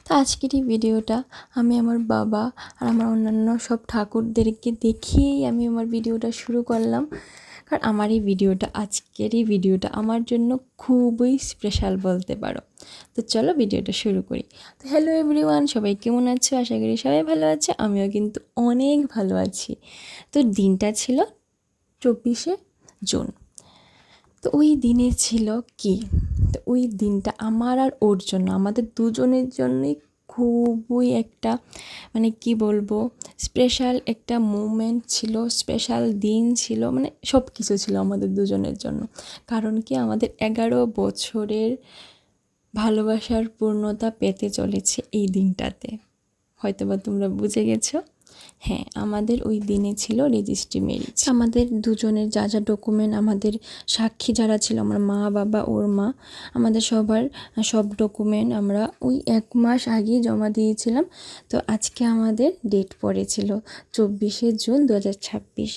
তো আজকের এই ভিডিওটা আমি আমার বাবা আর আমার অন্যান্য সব ঠাকুরদেরকে দেখিয়েই আমি আমার ভিডিওটা শুরু করলাম। কারণ আমার এই ভিডিওটা আজকের এই ভিডিওটা আমার জন্য খুবই স্পেশাল বলতে পারো। তো চলো ভিডিওটা শুরু করি। তো হ্যালো এভরিওয়ান, সবাই কেমন আছো? আশা করি সবাই ভালো আছে, আমিও কিন্তু অনেক ভালো আছি। তো দিনটা ছিল 24শে জুন। তো ওই দিনে ছিল কি, তো ওই দিনটা আমার আর ওর জন্য, আমাদের দুজনের জন্যই খুবই একটা মানে কি বলবো, স্পেশাল একটা মুমেন্ট ছিল, স্পেশাল দিন ছিল, মানে সব কিছু ছিল আমাদের দুজনের জন্য। কারণ কি, আমাদের 11 বছরের ভালোবাসার পূর্ণতা পেতে চলেছে এই দিনটাতে। হয়তোবা তোমরা বুঝে গেছো। হ্যাঁ, আমাদের ওই দিনে ছিল রেজিস্ট্রি ম্যারেজ। আমাদের দুজনের যা যা ডকুমেন্ট, আমাদের সাক্ষী যারা ছিল, আমার মা বাবা ওর মা, আমাদের সবার সব ডকুমেন্ট আমরা ওই 1 মাস আগেই জমা দিয়েছিলাম। তো আজকে আমাদের ডেট পড়েছিল 24শে জুন 2026।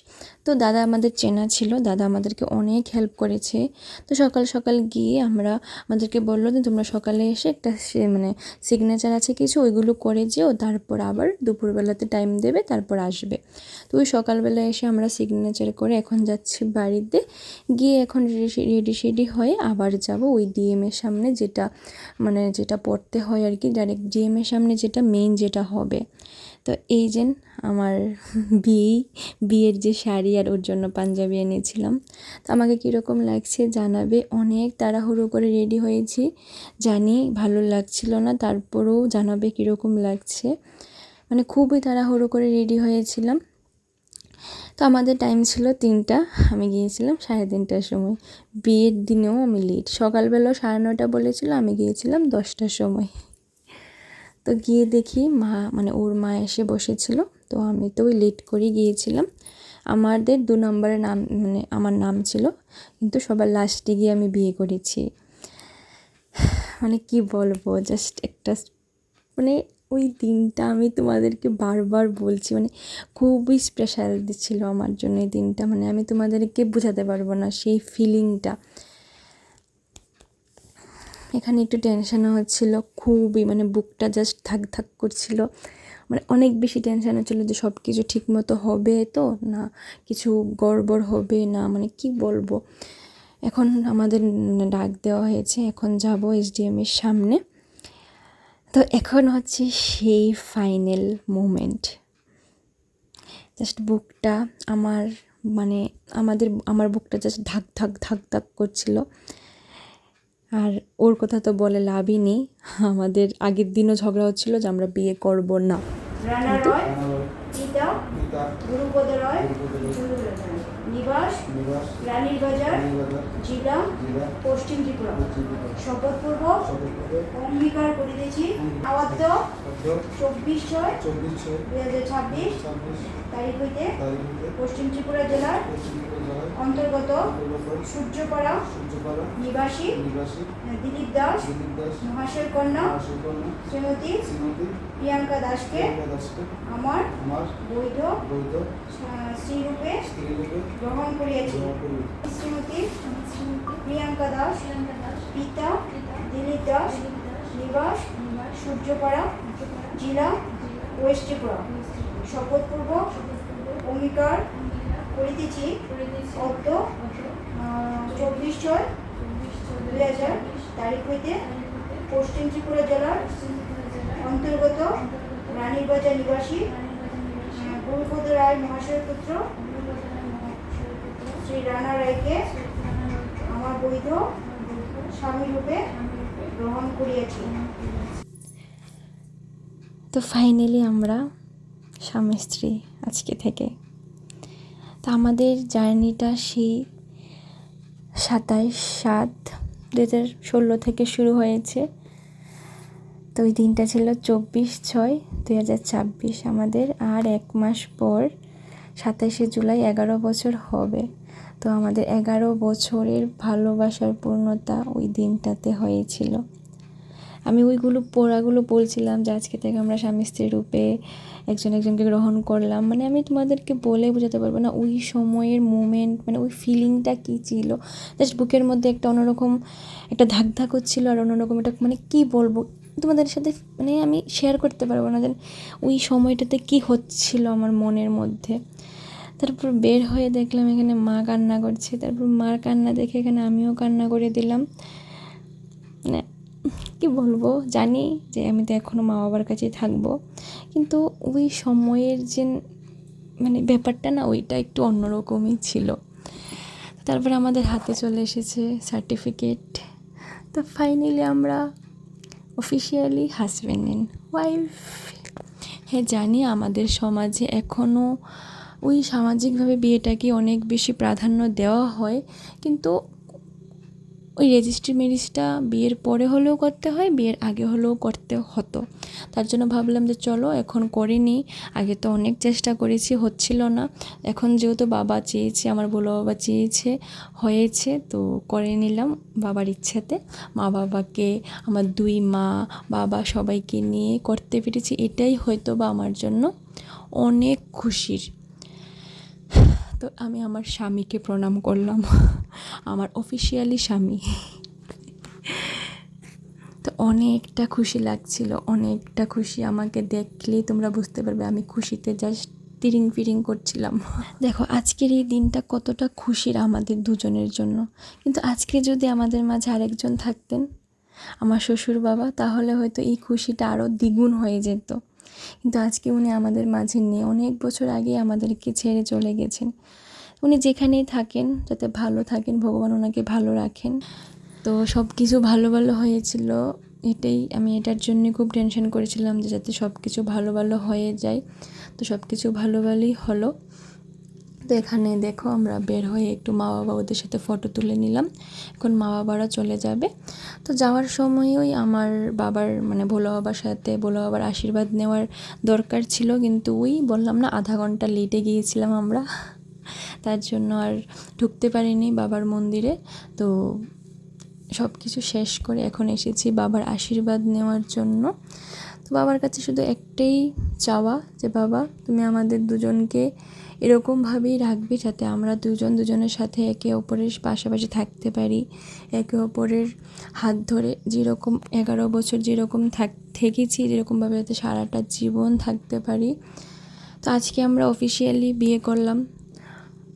তো দাদা আমাদের চেনা ছিল, দাদা আমাদেরকে অনেক হেল্প করেছে। তো সকাল সকাল গিয়ে আমাদেরকে বললো যে তোমরা সকালে এসে একটা মানে সিগনেচার আছে কিছু, ওইগুলো করে যেও, তারপর আবার দুপুরবেলাতে টাইম দেবে, তারপর আসবে। তো ওই সকালবেলা এসে আমরা সিগনেচার করে এখন যাচ্ছি বাড়িতে, গিয়ে এখন রেডি হয়ে আবার যাব ওই ডিএমের সামনে, যেটা পড়তে হয় আর কি, ডাইরেক্ট ডিএমের সামনে যেটা মেইন যেটা হবে। তো এই যে আমার বিয়ের যে শাড়ি আর ওর জন্য পাঞ্জাবি এনেছিলাম। তো আমাকে কীরকম লাগছে জানাবে। অনেক তাড়াহুড়ো করে রেডি হয়েছি, জানি ভালো লাগছিল না, তারপরেও জানাবে কীরকম লাগছে। মানে খুবই তাড়াহুড়ো করে রেডি হয়েছিলাম। তো আমাদের টাইম ছিল 3টা, আমি গিয়েছিলাম 3:30টার সময়। বিয়ের দিনেও আমি লেট, সকালবেলাও 9:30 বলেছিল, আমি গিয়েছিলাম 10টার সময়। তো গিয়ে দেখি মানে ওর মা এসে বসেছিল। তো আমি তো ওই লেট করে গিয়েছিলাম। আমাদের 2 নম্বরে নাম, মানে আমার নাম ছিল, কিন্তু সবার লাস্টে গিয়ে আমি বিয়ে করেছি। মানে কি বলবো, জাস্ট একটা মানে ওই দিনটা আমি তোমাদেরকে বারবার বলছি, মানে খুবই স্পেশাল ছিল আমার জন্য এই দিনটা। মানে আমি তোমাদেরকে বোঝাতে পারবো না সেই ফিলিংটা। এখানে একটু টেনশনও হচ্ছিল খুবই, মানে বুকটা জাস্ট ধাক ধাক করছিল, মানে অনেক বেশি টেনশন হচ্ছিল যে সব কিছু ঠিক মতো হবে তো না, কিছু গড়বড় হবে না, মানে কি বলবো। এখন আমাদের ডাক দেওয়া হয়েছে, এখন যাব এসডিএমের সামনে। তো এখন হচ্ছে সেই ফাইনাল মোমেন্ট। জাস্ট বুকটা আমার, মানে আমার বুকটা জাস্ট ধাক ধাক ধাক ধাক করছিল। আর ওর কথা তো বলে লাভই নেই, আমাদের আগের দিনও ঝগড়া হচ্ছিল যে আমরা বিয়ে করব না। নিবাস রানীর বাজার, জেলা পশ্চিম ত্রিপুরা। শপথপূর্বক অঙ্গীকার করিতেছি আবদ্ধ 24/6/2026 তারিখ হইতে পশ্চিম ত্রিপুরা জেলার অন্তর্গত সূর্যপাড়া নিবাসী দিলীপ দাস মহাশয়ের কন্যা শ্রীমতী প্রিয়াঙ্কা দাসকে আমার বৈধ স্ত্রীরূপে গ্রহণ করিয়াছি। শ্রীমতী প্রিয়াঙ্কা দাস, পিতা দিলীপ দাস, নিবাস সূর্যপাড়া, জেলা ওয়েস্ট ত্রিপুরা। শপথপূর্বক অঙ্গীকার করিতেছি অদ্য 24/6/2000 তারিখ হইতে পশ্চিম ত্রিপুরা জেলার অন্তর্গত রানীর বাজার নিবাসী গুরুপদ রায় মহাশয়ের পুত্র শ্রী রানা রায়কে আমার বৈধ স্বামীরূপে গ্রহণ করিয়াছি। তো ফাইনালি আমরা স্বামী স্ত্রী আজকে থেকে। তো আমাদের জার্নিটা সেই 27/7/2016 থেকে শুরু হয়েছে। তো ওই দিনটা ছিল 24/6/2026। আমাদের আর 1 মাস পর 27শে জুলাই 11 বছর হবে। তো আমাদের 11 বছরের ভালোবাসার পূর্ণতা ওই দিনটাতে হয়েছিল। আমি ওইগুলো পড়াগুলো বলছিলাম যে আজকে থেকে আমরা স্বামী স্ত্রী রূপে একজন একজনকে গ্রহণ করলাম। মানে আমি তোমাদেরকে বলে বোঝাতে পারবো না ওই সময়ের মোমেন্ট, মানে ওই ফিলিংটা কী ছিল। জাস্ট বুকের মধ্যে একটা অন্যরকম একটা ধাক ধাক হচ্ছিলো, আর অন্যরকম একটা মানে কী বলবো, তোমাদের সাথে মানে আমি শেয়ার করতে পারবো না যে ওই সময়টাতে কী হচ্ছিল আমার মনের মধ্যে। তারপর বের হয়ে দেখলাম এখানে মা কান্না করছে, তারপর মার কান্না দেখে এখানে আমিও কান্না করে দিলাম। মানে কী বলবো, জানি যে আমি তো এখনও মা বাবার কাছেই থাকবো, কিন্তু ওই সময়ের যে মানে ব্যাপারটা না, ওইটা একটু অন্যরকমই ছিল। তারপর আমাদের হাতে চলে এসেছে সার্টিফিকেট। তো ফাইনালি আমরা অফিসিয়ালি হাজব্যান্ড অ্যান্ড ওয়াইফ। হ্যাঁ জানি আমাদের সমাজে এখনও ওই সামাজিকভাবে বিয়েটাকে অনেক বেশি প্রাধান্য দেওয়া হয়, কিন্তু ওই রেজিস্ট্রি ম্যারেজটা বিয়ের পরে হলেও করতে হয়, বিয়ের আগে হলেও করতে হতো। তার জন্য ভাবলাম যে চলো এখন করে নিই। আগে তো অনেক চেষ্টা করেছি, হচ্ছিল না। এখন যেহেতু বাবা চেয়েছে, আমার বড় বাবা চেয়েছে, হয়েছে, তো করে নিলাম বাবার ইচ্ছাতে। মা বাবাকে, আমার 2 মা বাবা সবাইকে নিয়ে করতে পেরেছি, এটাই হয়তো বা আমার জন্য অনেক খুশির। তো আমি আমার স্বামীকে প্রণাম করলাম, আমার অফিসিয়ালি স্বামী। তো অনেকটা খুশি লাগছিল, অনেকটা খুশি। আমাকে দেখলেই তোমরা বুঝতে পারবে আমি খুশিতে জাস্ট তিরিং ফিরিং করছিলাম। দেখো আজকের এই দিনটা কতটা খুশির আমাদের দুজনের জন্য। কিন্তু আজকে যদি আমাদের মাঝে আরেকজন থাকতেন, আমার শ্বশুর বাবা, তাহলে হয়তো এই খুশিটা আরও দ্বিগুণ হয়ে যেত। কিন্তু আজকে উনি আমাদের মাঝে নেই, অনেক বছর আগে আমাদেরকে ছেড়ে চলে গেছেন। উনি যেখানেই থাকেন যাতে ভালো থাকেন, ভগবান ওনাকে ভালো রাখেন। তো সব কিছু ভালো ভালো হয়েছিল, এটাই আমি এটার জন্য খুব টেনশন করেছিলাম যে যাতে সব কিছু ভালো ভালো হয়ে যায়। তো সব কিছু ভালো ভালোই হলো। তো এখানে দেখো আমরা বের হয়ে একটু মা বাবা ওদের সাথে ফটো তুলে নিলাম। এখন মা বাবারা চলে যাবে। তো যাওয়ার সময়ই আমার বাবার মানে ভোলা বাবার সাথে ভোলা বাবার আশীর্বাদ নেওয়ার দরকার ছিল, কিন্তু ওই বললাম না আধা ঘন্টা লেটে গিয়েছিলাম আমরা, তার জন্য আর ঢুকতে পারিনি বাবার মন্দিরে। তো সব কিছু শেষ করে এখন এসেছি বাবার আশীর্বাদ নেওয়ার জন্য। তো বাবার কাছে শুধু একটাই চাওয়া যে বাবা তুমি আমাদের দুজনকে এরকমভাবেই রাখবে যাতে আমরা দুজন দুজনের সাথে একে অপরের পাশাপাশি থাকতে পারি, একে অপরের হাত ধরে যেরকম 11 বছর যেরকম থেকেছি যেরকমভাবে যাতে সারাটা জীবন থাকতে পারি। তো আজকে আমরা অফিসিয়ালি বিয়ে করলাম,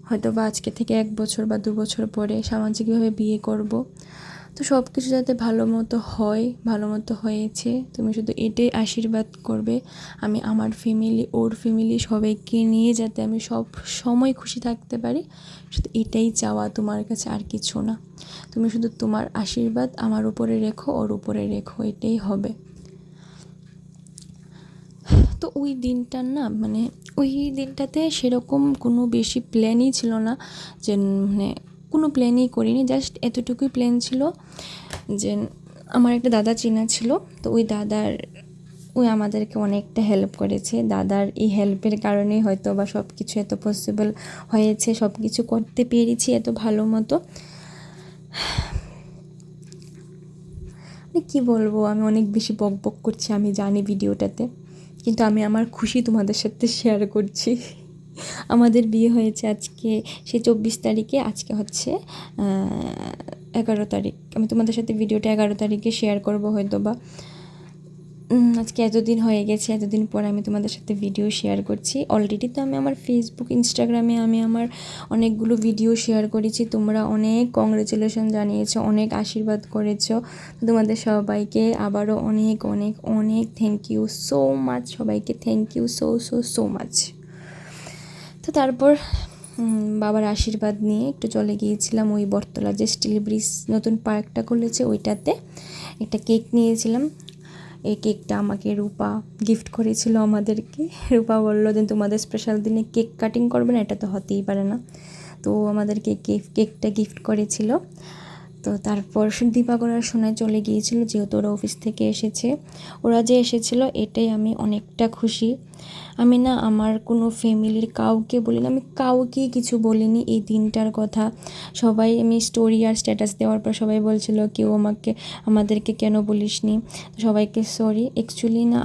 হয়তো বা আজকে থেকে 1 বছর বা 2 বছর পরে সামাজিকভাবে বিয়ে করব। তো সব কিছু যাতে ভালো মতো হয়, ভালো মতো হয়েছে। তুমি শুধু এটাই আশীর্বাদ করবে আমি আমার ফ্যামিলি, ওর ফ্যামিলি সবাইকে নিয়ে যাতে আমি সব সময় খুশি থাকতে পারি। শুধু এটাই চাওয়া তোমার কাছে, আর কিছু না। তুমি শুধু তোমার আশীর্বাদ আমার উপরে রেখো, ওর উপরে রেখো, এটাই হবে। তো ওই দিনটার না মানে ওই দিনটাতে সেরকম কোনো বেশি প্ল্যানই ছিল না, যে মানে কোনো প্ল্যানই করিনি। জাস্ট এতটুকুই প্ল্যান ছিল যে আমার একটা দাদা চেনা ছিল, তো ওই আমাদেরকে অনেকটা হেল্প করেছে। দাদার এই হেল্পের কারণেই হয়তো বা সব কিছু এত পসিবল হয়েছে, সব কিছু করতে পেরেছি এত ভালো মতো। কী বলবো, আমি অনেক বেশি বকবক করছি আমি জানি ভিডিওটাতে, কিন্তু আমি আমার খুশি তোমাদের সাথে শেয়ার করছি। আমাদের বিয়ে হয়েছে আজকে সেই 24 তারিখে, আজকে হচ্ছে 11 তারিখ। আমি তোমাদের সাথে ভিডিওটা 11 তারিখে শেয়ার করবো হয়তো বা। আজকে এতদিন হয়ে গেছে, এতদিন পর আমি তোমাদের সাথে ভিডিও শেয়ার করছি। অলরেডি তো আমি আমার ফেসবুক, ইনস্টাগ্রামে আমি আমার অনেকগুলো ভিডিও শেয়ার করেছি। তোমরা অনেক কংগ্রেচুলেশন জানিয়েছো, অনেক আশীর্বাদ করেছো। তোমাদের সবাইকে আবারও অনেক অনেক অনেক থ্যাংক ইউ সো মাচ, সবাইকে thank you so so so much. তো তারপর বাবার আশীর্বাদ নিয়ে একটু চলে গিয়েছিলাম ওই বটতলা যে স্টিল ব্রিজ নতুন পার্কটা খুলেছে ওইটাতে। একটা কেক নিয়েছিলাম, এই কেকটা আমাকে রূপা গিফট করেছিল আমাদেরকে। রূপা বললো যে তোমাদের স্পেশাল দিনে কেক কাটিং করবে না, এটা তো হতেই পারে না। তো আমাদেরকে কেকটা গিফট করেছিল। তো তারপর দীপা করার সময় চলে গিয়েছিল, যেহেতু ওরা অফিস থেকে এসেছে। ওরা যে এসেছিল এটাই আমি অনেকটা খুশি। আমি না আমার কোনো ফ্যামিলির কাউকে বলিনি, আমি কাউকেই কিছু বলিনি এই দিনটার কথা। সবাই আমি স্টোরি আর স্ট্যাটাস দেওয়ার পর সবাই বলছিল কেউ আমাদেরকে কেন বলিসনি। সবাইকে সরি। অ্যাকচুয়ালি না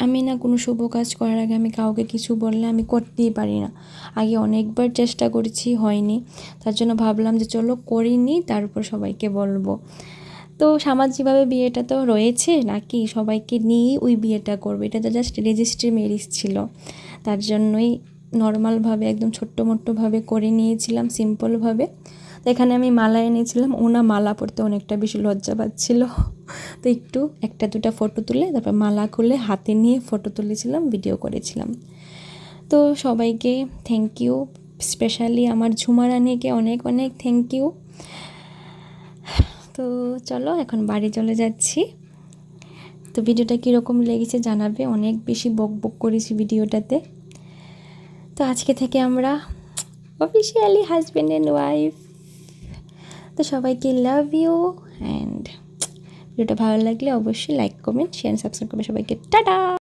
আমি না কোনো শুভ কাজ করার আগে আমি কাউকে কিছু বললে আমি করতেই পারি না। আগে অনেকবার চেষ্টা করেছি, হয়নি। তার জন্য ভাবলাম যে চলো করিনি, তারপর সবাইকে বলবো। তো তো সামাজিকভাবে বিয়েটা তো রয়েছে নাকি, সবাইকে নিয়েই ওই বিয়েটা করবে, এটা তো জাস্ট রেজিস্ট্রি ম্যারেজ ছিল, তার জন্যই নর্মালভাবে একদম ছোট্টমোট্টোভাবে করে নিয়েছিলাম, সিম্পলভাবে। তো এখানে আমি মালা এনেছিলাম, ওনা মালা পরতে অনেকটা বেশি লজ্জা পাচ্ছিল, তো একটু একটা দুটা ফটো তুলে তারপর মালা খুলে হাতে নিয়ে ফটো তুলেছিলাম, ভিডিও করেছিলাম। তো সবাইকে থ্যাংক ইউ, স্পেশালি আমার ঝুমা রানীকে অনেক অনেক থ্যাংক ইউ। তো চলো এখন বাড়ি চলে যাচ্ছি। তো ভিডিওটা কীরকম লেগেছে জানাবে, অনেক বেশি বক করেছি ভিডিওটাতে। তো আজকে থেকে আমরা অফিসিয়ালি হাজব্যান্ড অ্যান্ড ওয়াইফ। তো সবাইকে লাভ ইউ, অ্যান্ড ভিডিওটা ভালো লাগলে অবশ্যই লাইক, কমেন্ট, শেয়ার, সাবস্ক্রাইব করবে সবাইকে। টাটা।